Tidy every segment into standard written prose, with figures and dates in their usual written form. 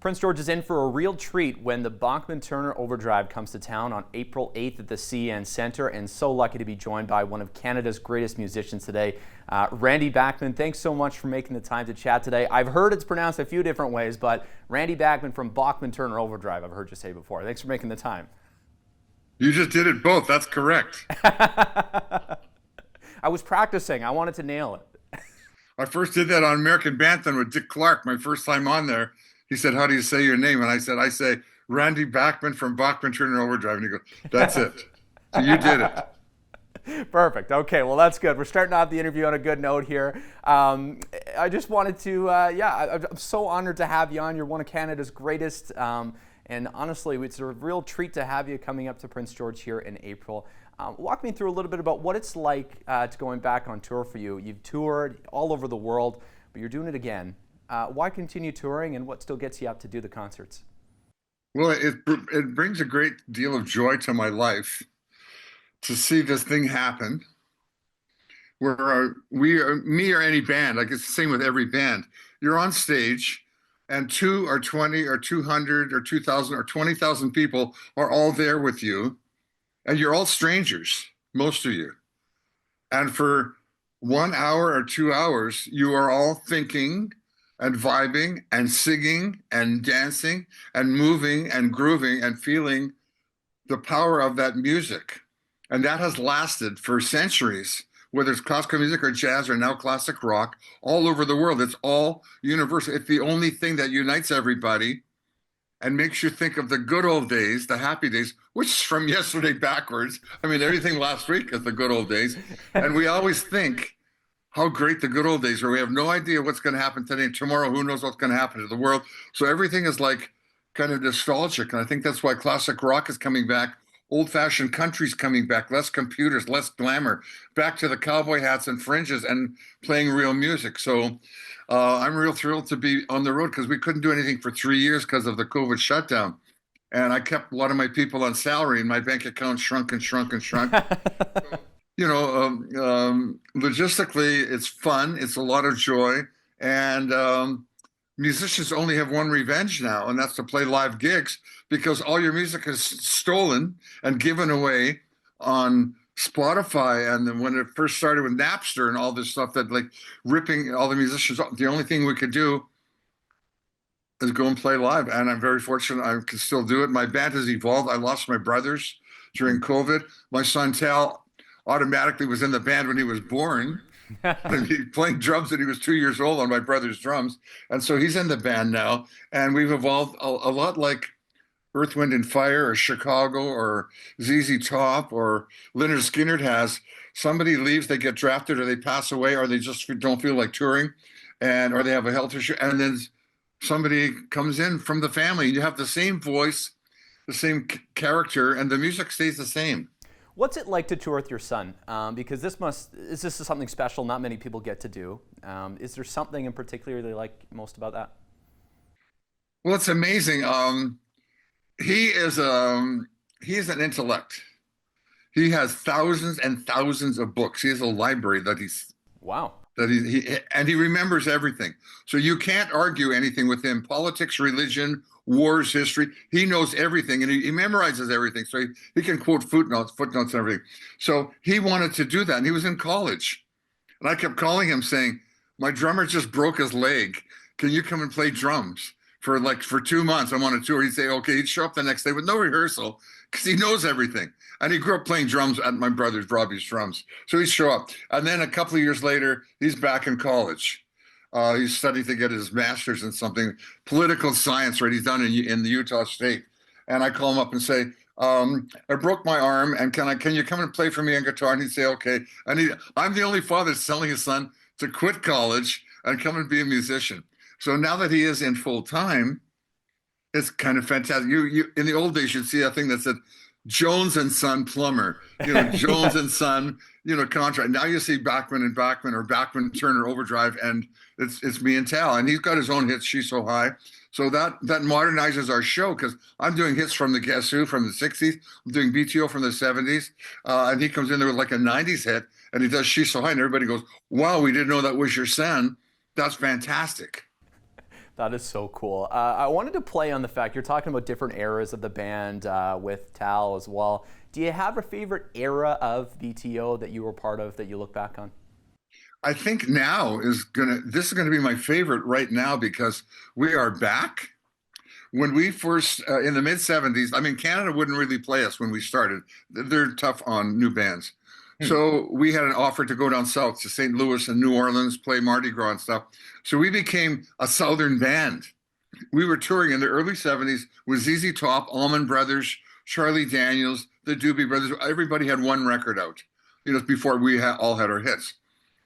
Prince George is in for a real treat when the Bachman Turner Overdrive comes to town on April 8th at the CN Centre, and so lucky to be joined by one of Canada's greatest musicians today, Randy Bachman. Thanks so much for making the time to chat today. I've heard it's pronounced a few different ways, but Randy Bachman from Bachman Turner Overdrive, I've heard you say before. Thanks for making the time. You just did it both. That's correct. I was practicing. I wanted to nail it. I first did that on American Bantam with Dick Clark, my first time on there. He said, "How do you say your name?" And I say Randy Bachman from Bachman Turner Overdrive. And he goes, "That's it." So you did it. Perfect. Okay, well, that's good. We're starting off the interview on a good note here. I just wanted to, I'm so honored to have you on. You're one of Canada's greatest. And honestly, it's a real treat to have you coming up to Prince George here in April. Walk me through a little bit about what it's like to going back on tour for you. You've toured all over the world, but you're doing it again. Why continue touring, and what still gets you up to do the concerts? Well, it brings a great deal of joy to my life to see this thing happen. Where me or any band, like it's the same with every band. You're on stage, and 2 or 20 or 200 or 2,000 or 20,000 people are all there with you, and you're all strangers, most of you. And for 1 hour or 2 hours, you are all thinking and vibing and singing and dancing and moving and grooving and feeling the power of that music. And that has lasted for centuries, whether it's classical music or jazz or now classic rock, all over the world. It's all universal. It's the only thing that unites everybody and makes you think of the good old days, the happy days, which is from yesterday backwards. I mean, everything last week is the good old days. And we always think how great the good old days are. We have no idea what's going to happen today and tomorrow. Who knows what's going to happen to the world? So everything is like kind of nostalgic. And I think that's why classic rock is coming back. Old-fashioned country's coming back. Less computers, less glamour. Back to the cowboy hats and fringes and playing real music. So I'm real thrilled to be on the road because we couldn't do anything for 3 years because of the COVID shutdown. And I kept a lot of my people on salary and my bank account shrunk and shrunk and shrunk. Logistically, it's fun. It's a lot of joy. And musicians only have one revenge now, and that's to play live gigs because all your music is stolen and given away on Spotify. And then when it first started with Napster and all this stuff that like ripping all the musicians off, the only thing we could do is go and play live. And I'm very fortunate I can still do it. My band has evolved. I lost my brothers during COVID. My son Tal automatically was in the band when he was born. He playing drums when he was 2 years old on my brother's drums. And so he's in the band now. And we've evolved a lot like Earth, Wind and Fire or Chicago or ZZ Top or Lynyrd Skynyrd has. Somebody leaves, they get drafted or they pass away or they just don't feel like touring or they have a health issue. And then somebody comes in from the family. You have the same voice, the same character, and the music stays the same. What's it like to tour with your son? Because this is something special not many people get to do. Is there something in particular they like most about that? Well, it's amazing. He is an intellect. He has thousands and thousands of books. He has a library Wow. And he remembers everything. So you can't argue anything with him. Politics, religion, wars, history. He knows everything and he memorizes everything. So he can quote footnotes and everything. So he wanted to do that. And he was in college. And I kept calling him saying, "My drummer just broke his leg. Can you come and play drums for 2 months? I'm on a tour." He'd say, okay. He'd show up the next day with no rehearsal because he knows everything. And he grew up playing drums at my brother's Robbie's drums. So he'd show up. And then a couple of years later, he's back in college. He's studying to get his master's in something, political science, right? He's done in the Utah State. And I call him up and say, "I broke my arm, and can you come and play for me on guitar?" And he'd say, okay. And I'm the only father that's telling his son to quit college and come and be a musician. So now that he is in full time, it's kind of fantastic. You in the old days, you'd see a thing that said Jones and Son plumber, Jones and Son, contract. Now you see Bachman and Bachman or Bachman Turner Overdrive, and it's me and Tal, and he's got his own hits. She's So High. So that modernizes our show because I'm doing hits from the Guess Who from the 60s. I'm doing BTO from the 70s. And he comes in there with like a 90s hit and he does She's So High. And everybody goes, "Wow, we didn't know that was your son. That's fantastic." That is so cool. I wanted to play on the fact you're talking about different eras of the band with Tal as well. Do you have a favorite era of BTO that you were part of that you look back on? I think this is gonna be my favorite right now because we are back. When we first in the mid 70s, I mean, Canada wouldn't really play us when we started. They're tough on new bands. Hmm. So we had an offer to go down south to St. Louis and New Orleans, play Mardi Gras and stuff. So we became a Southern band. We were touring in the early 70s with ZZ Top, Allman Brothers, Charlie Daniels, the Doobie Brothers. Everybody had one record out, before all had our hits.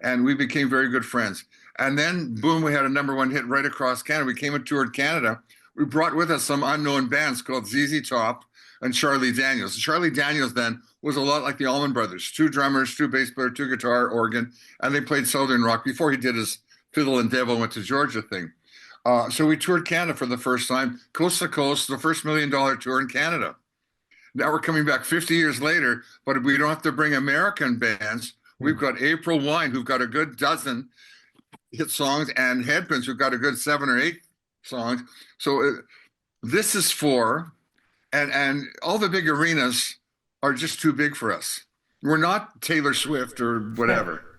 And we became very good friends. And then, boom, we had a number one hit right across Canada. We came and toured Canada. We brought with us some unknown bands called ZZ Top and Charlie Daniels. Charlie Daniels then was a lot like the Allman Brothers, two drummers, two bass player, two guitar, organ, and they played Southern rock before he did his Fiddle and Devil Went to Georgia thing. So we toured Canada for the first time, coast to coast, the first $1 million tour in Canada. Now we're coming back 50 years later, but we don't have to bring American bands. We've got April Wine, who've got a good dozen hit songs, and Headprints, who've got a good 7 or 8 songs. So this is and all the big arenas are just too big for us. We're not Taylor Swift or whatever.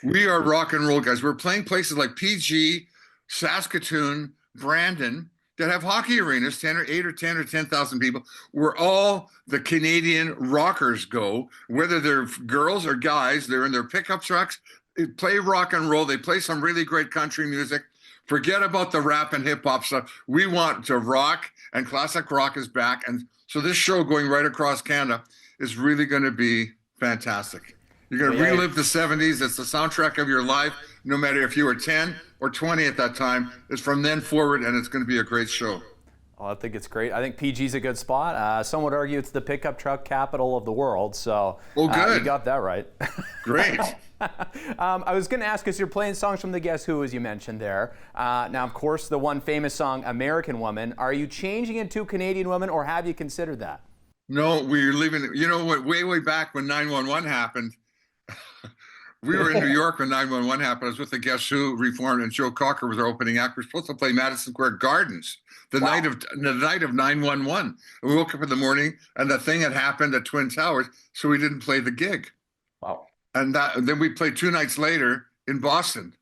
We are rock and roll guys. We're playing places like PG, Saskatoon, Brandon, that have hockey arenas, 10 or 8 or 10 or 10,000 people, where all the Canadian rockers go, whether they're girls or guys, they're in their pickup trucks, they play rock and roll, they play some really great country music. Forget about the rap and hip hop stuff. We want to rock, and classic rock is back. And so this show going right across Canada is really going to be fantastic. You're going to relive the 70s. It's the soundtrack of your life, no matter if you were 10 or 20 at that time. It's from then forward, and it's going to be a great show. Well, I think it's great. I think PG's a good spot. Some would argue it's the pickup truck capital of the world. So good. You got that right. Great. I was going to ask, because you're playing songs from the Guess Who, as you mentioned there. Now, of course, the one famous song, American Woman. Are you changing it to Canadian Woman, or have you considered that? No, we're leaving. You know what? Way back when 911 happened, we were in New York when 911 happened. I was with the Guess Who reformed, and Joe Cocker was our opening act. We were supposed to play Madison Square Gardens the night of 911. And we woke up in the morning, and the thing had happened at Twin Towers, so we didn't play the gig. Wow. And then we played 2 nights later in Boston.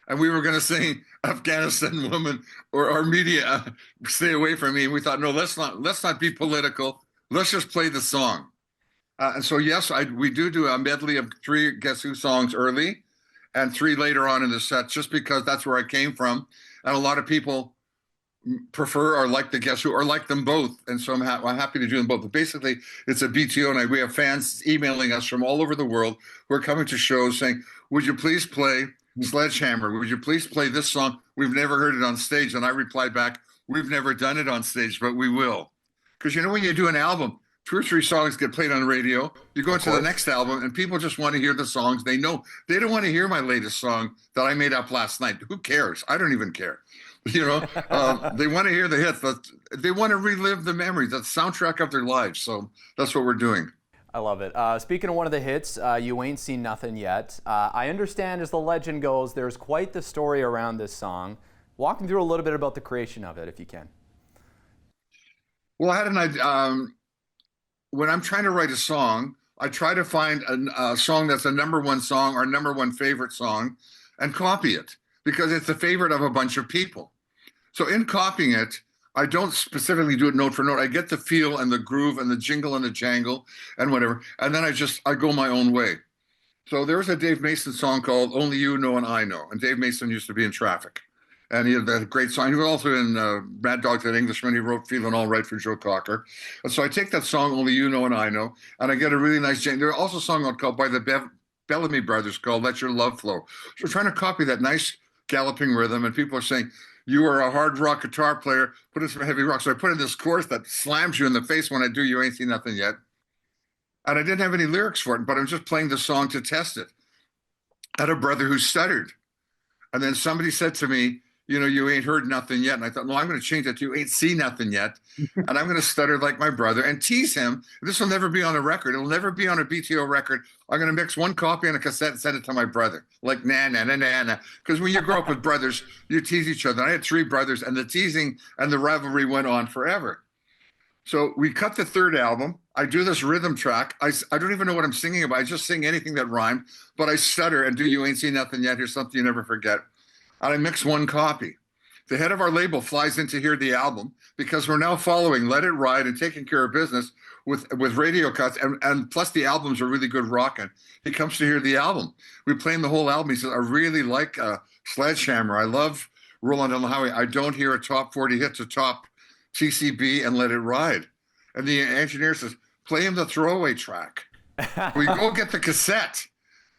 And we were going to sing Afghanistan Woman or our media, stay away from me. And we thought, no, let's not be political. Let's just play the song. And so, yes, we do a medley of 3 Guess Who songs early and 3 later on in the set, just because that's where I came from. And a lot of people prefer or like the Guess Who or like them both. And so I'm happy to do them both. But basically, it's a BTO night. We have fans emailing us from all over the world who are coming to shows saying, would you please play Sledgehammer? Would you please play this song? We've never heard it on stage. And I replied back, we've never done it on stage, but we will. Because when you do an album, 2 or 3 songs get played on the radio. You go into the next album, and people just want to hear the songs they know. They don't want to hear my latest song that I made up last night. Who cares? I don't even care. They want to hear the hits. They want to relive the memories, the soundtrack of their lives. So that's what we're doing. I love it. Speaking of one of the hits, You Ain't Seen Nothing Yet. I understand, as the legend goes, there's quite the story around this song. Walk me through a little bit about the creation of it, if you can. Well, I had an idea. When I'm trying to write a song, I try to find a song that's a number one song or number one favorite song and copy it because it's the favorite of a bunch of people. So in copying it, I don't specifically do it note for note. I get the feel and the groove and the jingle and the jangle and whatever. And then I go my own way. So there's a Dave Mason song called Only You Know and I Know. And Dave Mason used to be in Traffic. And he had that great song. He was also in Mad Dog, That Englishman. He wrote Feeling All Right for Joe Cocker. And so I take that song, Only You Know and I Know, and I get a really nice jangle. There's also a song called by the Bellamy Brothers called Let Your Love Flow. So we're trying to copy that nice galloping rhythm, and people are saying, you are a hard rock guitar player, put in some heavy rock. So I put in this chorus that slams you in the face when I do You Ain't Seen Nothing Yet. And I didn't have any lyrics for it, but I'm just playing the song to test it. I had a brother who stuttered. And then somebody said to me, you ain't heard nothing yet. And I thought, no, I'm going to change that to you ain't seen nothing yet. And I'm going to stutter like my brother and tease him. This will never be on a record. It'll never be on a BTO record. I'm going to mix one copy on a cassette and send it to my brother. Like, nah, nah, nah, nah, nah. Because when you grow up with brothers, you tease each other. I had 3 brothers, and the teasing and the rivalry went on forever. So we cut the 3rd album. I do this rhythm track. I don't even know what I'm singing about. I just sing anything that rhymed, but I stutter and do You Ain't Seen Nothing Yet. Here's Something You Never Forget. And I mix one copy. The head of our label flies in to hear the album because we're now following Let It Ride and taking care of business with radio cuts. And plus the albums are really good rocking. He comes to hear the album. We play him the whole album. He says, I really like Sledgehammer. I love Rolling Down the Highway. I don't hear a top 40 hits, a top TCB and Let It Ride. And the engineer says, play him the throwaway track. We go get the cassette.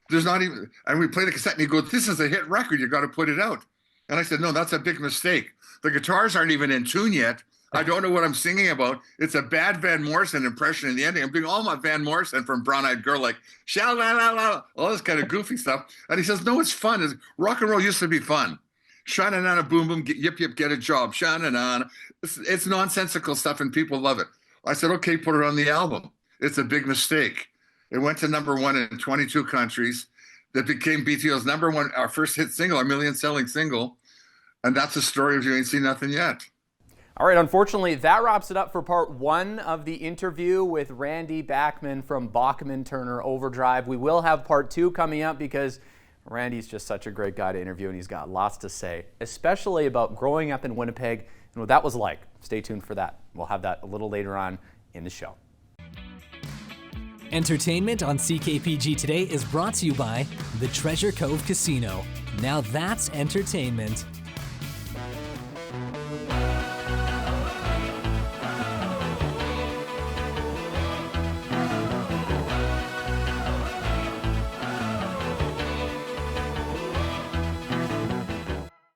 There's not even, and we play the cassette and he goes, this is a hit record. You got to put it out. And I said, no, that's a big mistake. The guitars aren't even in tune yet. I don't know what I'm singing about. It's a bad Van Morrison impression in the ending. I'm doing all my Van Morrison from Brown Eyed Girl, like, sha-la-la-la, all this kind of goofy stuff. And he says, no, it's fun. Rock and roll used to be fun. Sha-na-na-na, boom, boom, yip, yip, get a job. Sha-na-na. It's nonsensical stuff and people love it. I said, okay, put it on the album. It's a big mistake. It went to #1 in 22 countries. That became BTO's #1, our first hit single, our million-selling single. And that's the story of You Ain't Seen Nothing Yet. All right, unfortunately, that wraps it up for part 1 of the interview with Randy Bachman from Bachman Turner Overdrive. We will have part 2 coming up because Randy's just such a great guy to interview, and he's got lots to say, especially about growing up in Winnipeg and what that was like. Stay tuned for that. We'll have that a little later on in the show. Entertainment on CKPG Today is brought to you by the Treasure Cove Casino. Now that's entertainment.